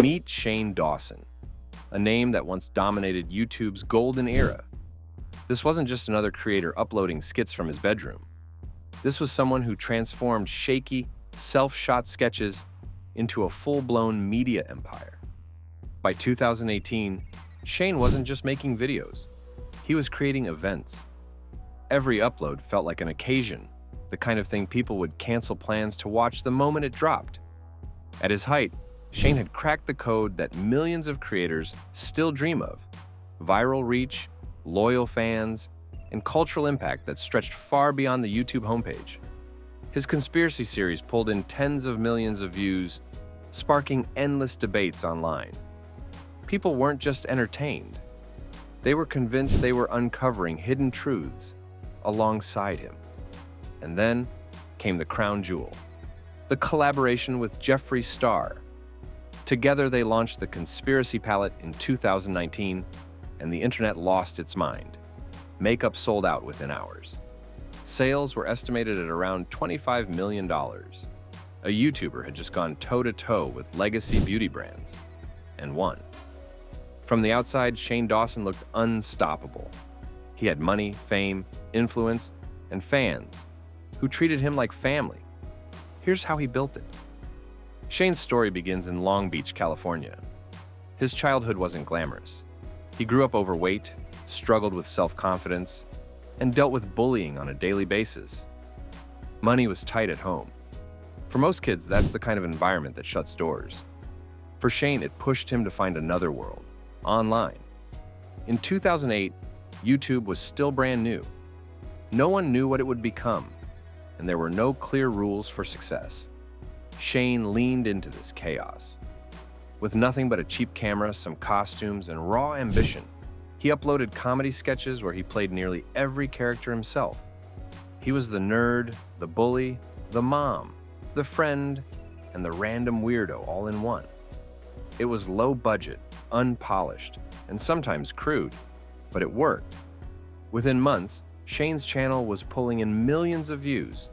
Meet Shane Dawson, a name that once dominated YouTube's golden era. This wasn't just another creator uploading skits from his bedroom. This was someone who transformed shaky, self-shot sketches into a full-blown media empire. By 2018, Shane wasn't just making videos. He was creating events. Every upload felt like an occasion, the kind of thing people would cancel plans to watch the moment it dropped. At his height, Shane had cracked the code that millions of creators still dream of: viral reach, loyal fans, and cultural impact that stretched far beyond the YouTube homepage. His conspiracy series pulled in tens of millions of views, sparking endless debates online. People weren't just entertained. They were convinced they were uncovering hidden truths alongside him. And then came the crown jewel, the collaboration with Jeffree Star. Together, they launched the Conspiracy Palette in 2019, and the internet lost its mind. Makeup sold out within hours. Sales were estimated at around $25 million. A YouTuber had just gone toe-to-toe with legacy beauty brands, and won. From the outside, Shane Dawson looked unstoppable. He had money, fame, influence, and fans who treated him like family. Here's how he built it. Shane's story begins in Long Beach, California. His childhood wasn't glamorous. He grew up overweight, struggled with self-confidence, and dealt with bullying on a daily basis. Money was tight at home. For most kids, that's the kind of environment that shuts doors. For Shane, it pushed him to find another world, online. In 2008, YouTube was still brand new. No one knew what it would become, and there were no clear rules for success. Shane leaned into this chaos. With nothing but a cheap camera, some costumes, and raw ambition, he uploaded comedy sketches where he played nearly every character himself. He was the nerd, the bully, the mom, the friend, and the random weirdo all in one. It was low budget, unpolished, and sometimes crude, but it worked. Within months, Shane's channel was pulling in millions of views.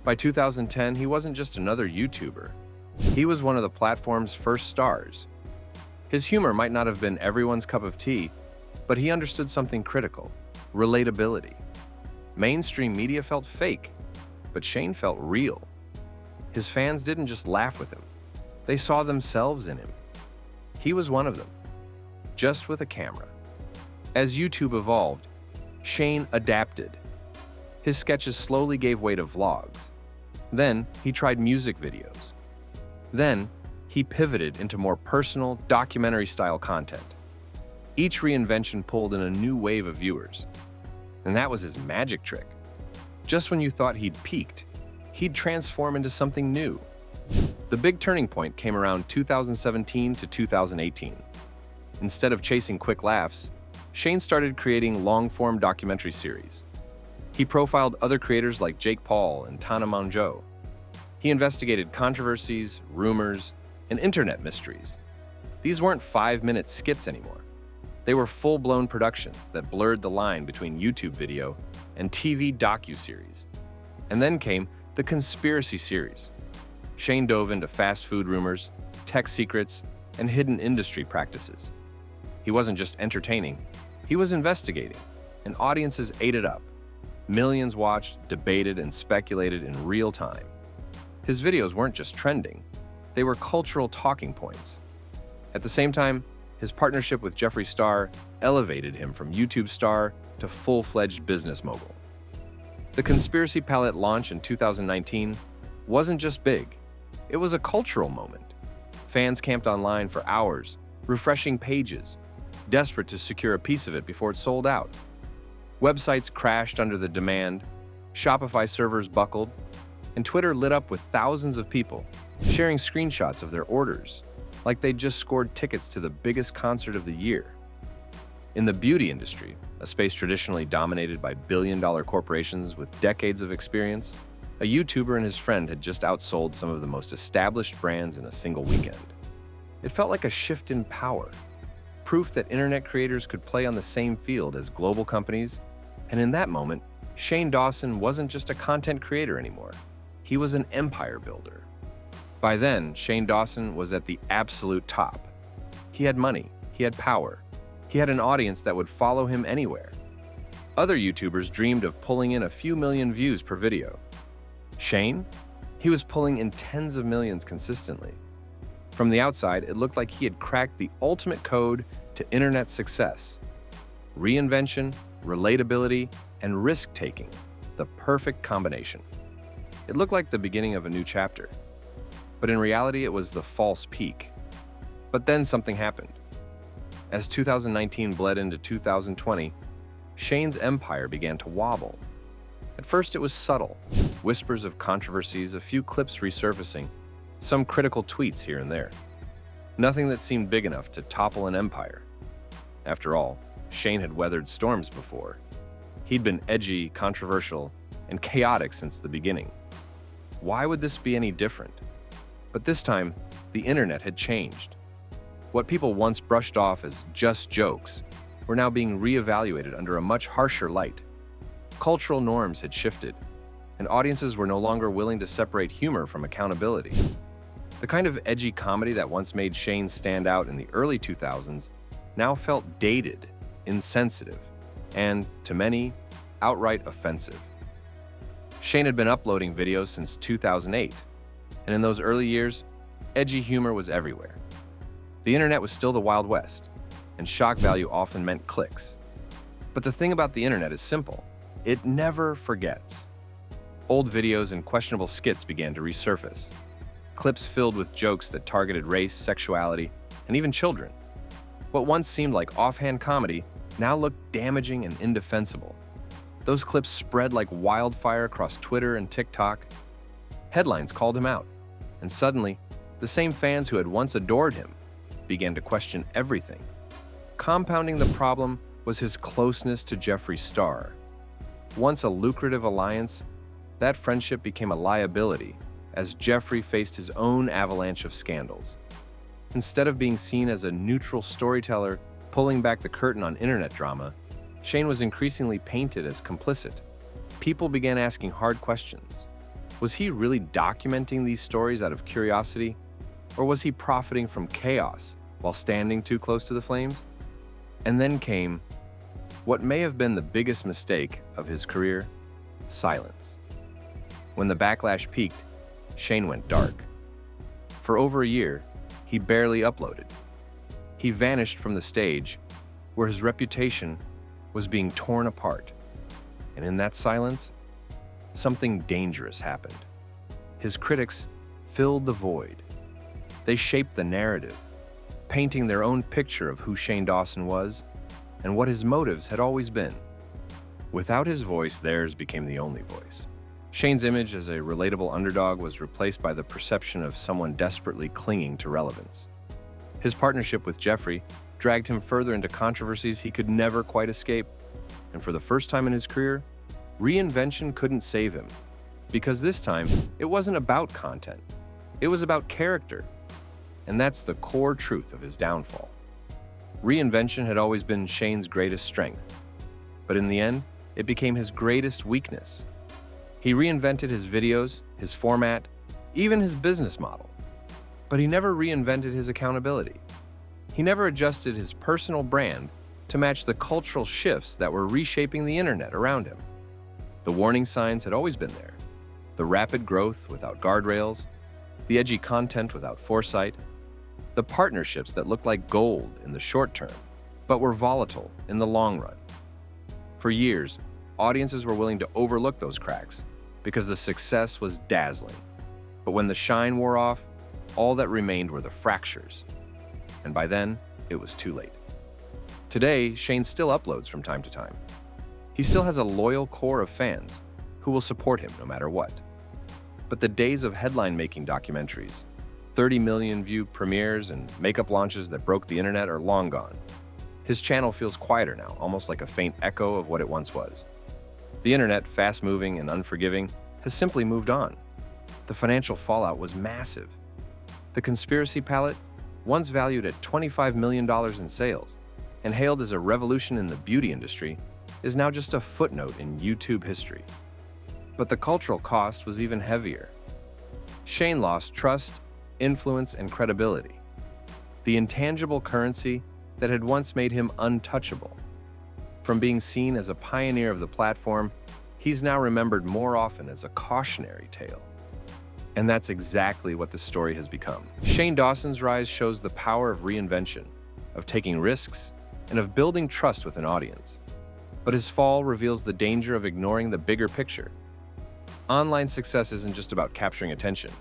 By 2010, he wasn't just another YouTuber. He was one of the platform's first stars. His humor might not have been everyone's cup of tea, but he understood something critical: relatability. Mainstream media felt fake, but Shane felt real. His fans didn't just laugh with him. They saw themselves in him. He was one of them, just with a camera. As YouTube evolved, Shane adapted. His sketches slowly gave way to vlogs. Then he tried music videos. Then he pivoted into more personal, documentary-style content. Each reinvention pulled in a new wave of viewers. And that was his magic trick. Just when you thought he'd peaked, he'd transform into something new. The big turning point came around 2017 to 2018. Instead of chasing quick laughs, Shane started creating long-form documentary series. He profiled other creators like Jake Paul and Tana Mongeau. He investigated controversies, rumors, and internet mysteries. These weren't 5-minute skits anymore. They were full-blown productions that blurred the line between YouTube video and TV docuseries. And then came the Conspiracy series. Shane dove into fast food rumors, tech secrets, and hidden industry practices. He wasn't just entertaining, he was investigating, and audiences ate it up. Millions watched, debated, and speculated in real time. His videos weren't just trending, they were cultural talking points. At the same time, his partnership with Jeffree Star elevated him from YouTube star to full-fledged business mogul. The Conspiracy Palette launch in 2019 wasn't just big, it was a cultural moment. Fans camped online for hours, refreshing pages, desperate to secure a piece of it before it sold out. Websites crashed under the demand, Shopify servers buckled, and Twitter lit up with thousands of people sharing screenshots of their orders, like they'd just scored tickets to the biggest concert of the year. In the beauty industry, a space traditionally dominated by billion-dollar corporations with decades of experience, a YouTuber and his friend had just outsold some of the most established brands in a single weekend. It felt like a shift in power, proof that internet creators could play on the same field as global companies, and in that moment, Shane Dawson wasn't just a content creator anymore. He was an empire builder. By then, Shane Dawson was at the absolute top. He had money, he had power, he had an audience that would follow him anywhere. Other YouTubers dreamed of pulling in a few million views per video. Shane? He was pulling in tens of millions consistently. From the outside, it looked like he had cracked the ultimate code to internet success. Reinvention, relatability, and risk-taking, the perfect combination. It looked like the beginning of a new chapter. But in reality, it was the false peak. But then something happened. As 2019 bled into 2020, Shane's empire began to wobble. At first, it was subtle. Whispers of controversies, a few clips resurfacing, some critical tweets here and there. Nothing that seemed big enough to topple an empire. After all, Shane had weathered storms before. He'd been edgy, controversial, and chaotic since the beginning. Why would this be any different? But this time, the internet had changed. What people once brushed off as just jokes were now being reevaluated under a much harsher light. Cultural norms had shifted, and audiences were no longer willing to separate humor from accountability. The kind of edgy comedy that once made Shane stand out in the early 2000s now felt dated, insensitive, and, to many, outright offensive. Shane had been uploading videos since 2008, and in those early years, edgy humor was everywhere. The internet was still the Wild West, and shock value often meant clicks. But the thing about the internet is simple. It never forgets. Old videos and questionable skits began to resurface. Clips filled with jokes that targeted race, sexuality, and even children. What once seemed like offhand comedy now looked damaging and indefensible. Those clips spread like wildfire across Twitter and TikTok. Headlines called him out, and suddenly, the same fans who had once adored him began to question everything. Compounding the problem was his closeness to Jeffree Star. Once a lucrative alliance, that friendship became a liability as Jeffree faced his own avalanche of scandals. Instead of being seen as a neutral storyteller pulling back the curtain on internet drama, Shane was increasingly painted as complicit. People began asking hard questions. Was he really documenting these stories out of curiosity, or was he profiting from chaos while standing too close to the flames? And then came what may have been the biggest mistake of his career: silence. When the backlash peaked, Shane went dark. For over a year, he barely uploaded. He vanished from the stage, where his reputation was being torn apart. And in that silence, something dangerous happened. His critics filled the void. They shaped the narrative, painting their own picture of who Shane Dawson was and what his motives had always been. Without his voice, theirs became the only voice. Shane's image as a relatable underdog was replaced by the perception of someone desperately clinging to relevance. His partnership with Jeffree dragged him further into controversies he could never quite escape. And for the first time in his career, reinvention couldn't save him. Because this time, it wasn't about content. It was about character. And that's the core truth of his downfall. Reinvention had always been Shane's greatest strength. But in the end, it became his greatest weakness. He reinvented his videos, his format, even his business model. But he never reinvented his accountability. He never adjusted his personal brand to match the cultural shifts that were reshaping the internet around him. The warning signs had always been there. The rapid growth without guardrails, the edgy content without foresight, the partnerships that looked like gold in the short term, but were volatile in the long run. For years, audiences were willing to overlook those cracks because the success was dazzling. But when the shine wore off, all that remained were the fractures. And by then, it was too late. Today, Shane still uploads from time to time. He still has a loyal core of fans who will support him no matter what. But the days of headline-making documentaries, 30 million view premieres, and makeup launches that broke the internet are long gone. His channel feels quieter now, almost like a faint echo of what it once was. The internet, fast-moving and unforgiving, has simply moved on. The financial fallout was massive. The conspiracy palette, once valued at $25 million in sales and hailed as a revolution in the beauty industry, is now just a footnote in YouTube history. But the cultural cost was even heavier. Shane lost trust influence, and credibility. The intangible currency that had once made him untouchable. From being seen as a pioneer of the platform, he's now remembered more often as a cautionary tale. And that's exactly what the story has become. Shane Dawson's rise shows the power of reinvention, of taking risks, and of building trust with an audience. But his fall reveals the danger of ignoring the bigger picture. Online success isn't just about capturing attention.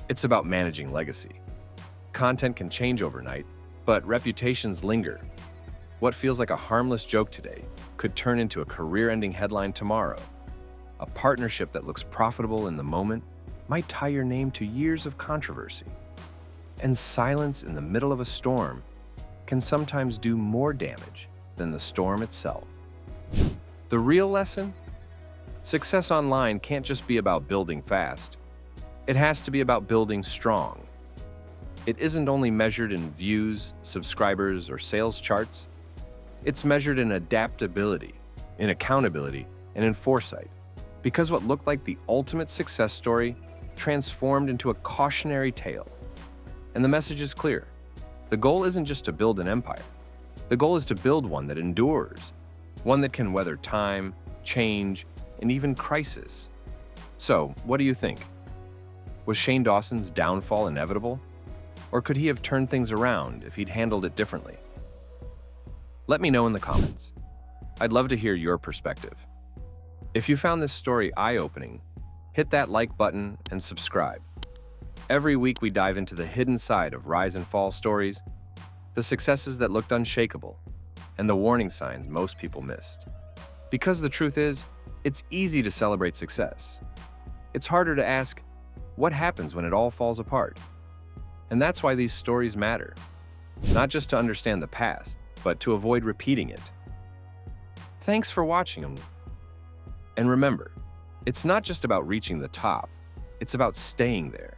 It's about managing legacy. Content can change overnight, but reputations linger. What feels like a harmless joke today could turn into a career-ending headline tomorrow. A partnership that looks profitable in the moment might tie your name to years of controversy. And silence in the middle of a storm can sometimes do more damage than the storm itself. The real lesson? Success online can't just be about building fast. It has to be about building strong. It isn't only measured in views, subscribers, or sales charts. It's measured in adaptability, in accountability, and in foresight. Because what looked like the ultimate success story transformed into a cautionary tale. And the message is clear. The goal isn't just to build an empire. The goal is to build one that endures, one that can weather time, change, and even crisis. So, what do you think? Was Shane Dawson's downfall inevitable? Or could he have turned things around if he'd handled it differently? Let me know in the comments. I'd love to hear your perspective. If you found this story eye-opening, hit that like button and subscribe. Every week we dive into the hidden side of rise and fall stories, the successes that looked unshakable, and the warning signs most people missed. Because the truth is, it's easy to celebrate success. It's harder to ask, what happens when it all falls apart? And that's why these stories matter. Not just to understand the past, but to avoid repeating it. Thanks for watching them. And remember, it's not just about reaching the top, it's about staying there.